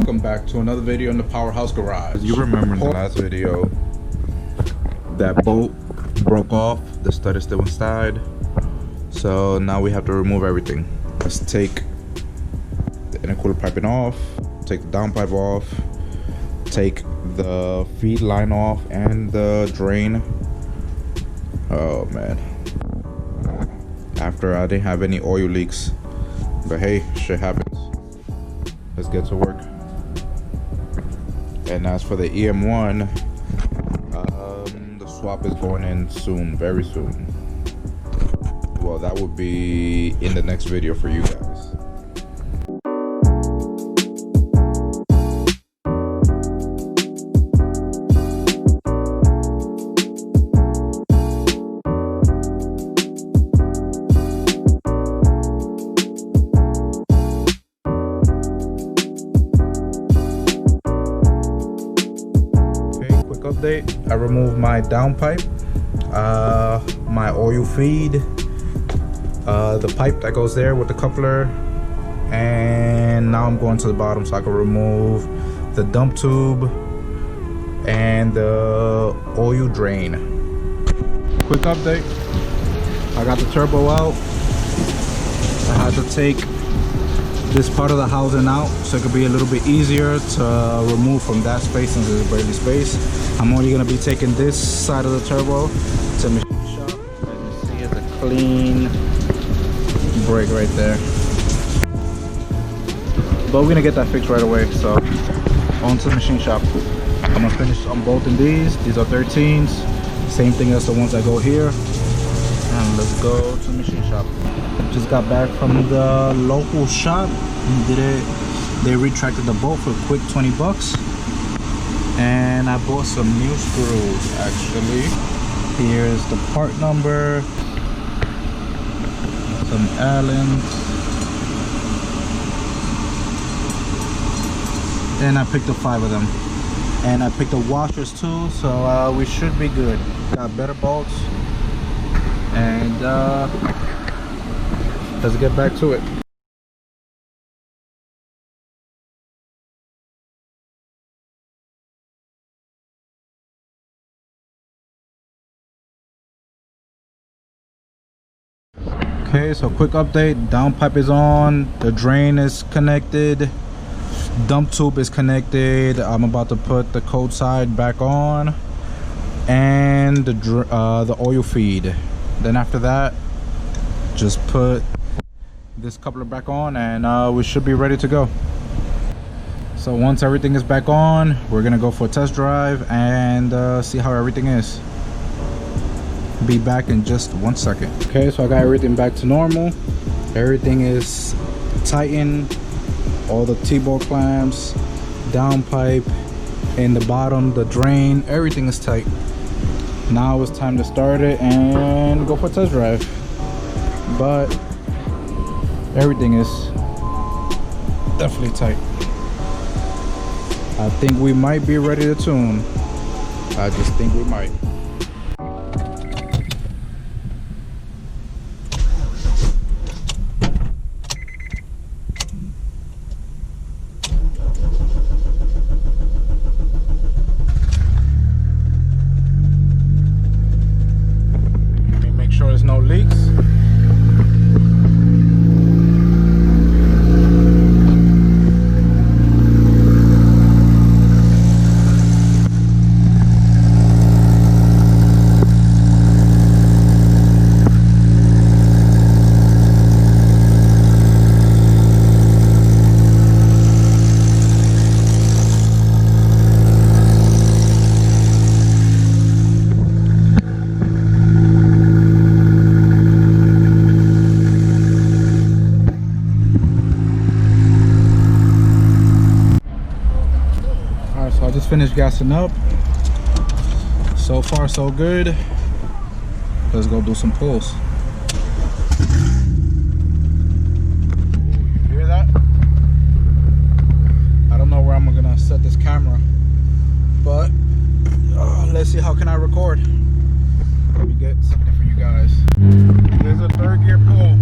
welcome back to another video in the Powerhouse Garage. You remember in the last video that bolt broke off, the stud is still inside, so now we have to remove everything. Let's take the intercooler piping off, take the downpipe off, take the feed line off and the drain. Oh man, after I didn't have any oil leaks, but hey, shit happens. Let's get to work. And as for the EM1, the swap is going in soon, very soon. Well, that will be in the next video for you guys. Update, I removed my downpipe, my oil feed, the pipe that goes there with the coupler, and now I'm going to the bottom so I can remove the dump tube and the oil drain. Quick update, I got the turbo out. I had to take this part of the housing out so it could be a little bit easier to remove from that space since there's barely space. I'm only going to be taking this side of the turbo to machine shop. As you see, it's a clean break right there, but we're going to get that fixed right away. So on to the machine shop. I'm going to finish unbolting these are 13s, same thing as the ones that go here, and let's go to the machine shop. Just got back from the local shop and they retracted the bolt for a quick 20 bucks, and I bought some new screws. Actually, here's the part number, some Allens, and I picked up 5 of them, and I picked up washers too, so we should be good. Got better bolts, and let's get back to it. Okay, so quick update. Downpipe is on, the drain is connected, dump tube is connected. I'm about to put the cold side back on, and the oil feed. Then after that, just put this coupler back on, and we should be ready to go. So once everything is back on, we're gonna go for a test drive and see how everything is. Be back in just 1 second. Okay, so I got everything back to normal. Everything is tightened, all the T-bolt clamps, downpipe, in the bottom, the drain, everything is tight. Now it's time to start it and go for a test drive. But everything is definitely tight. I think we might be ready to tune. I just think we might. Let me make sure there's no leaks. Finished gassing up. So far so good. Let's go do some pulls. You hear that? I don't know where I'm gonna set this camera, but let's see how can I record. Let me get something for you guys. There's a third gear pull.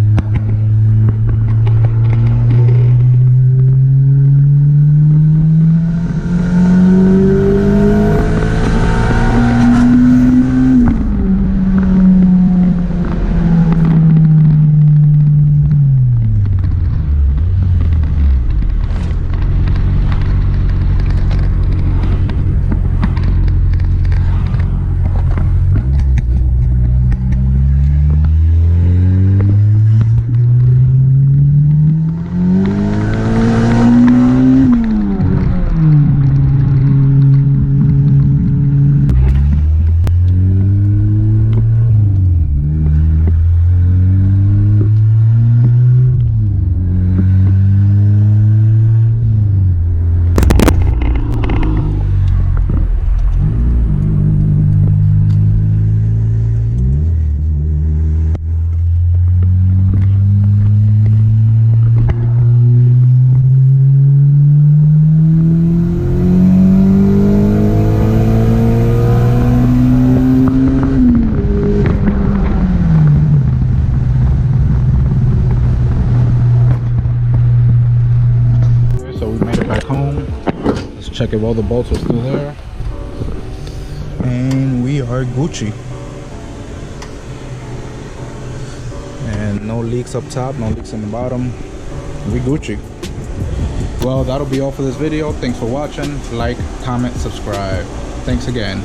check if all the bolts are still there. And we are Gucci. And no leaks up top, no leaks in the bottom. We Gucci. Well, that'll be all for this video. Thanks for watching. Like, comment, subscribe. Thanks again.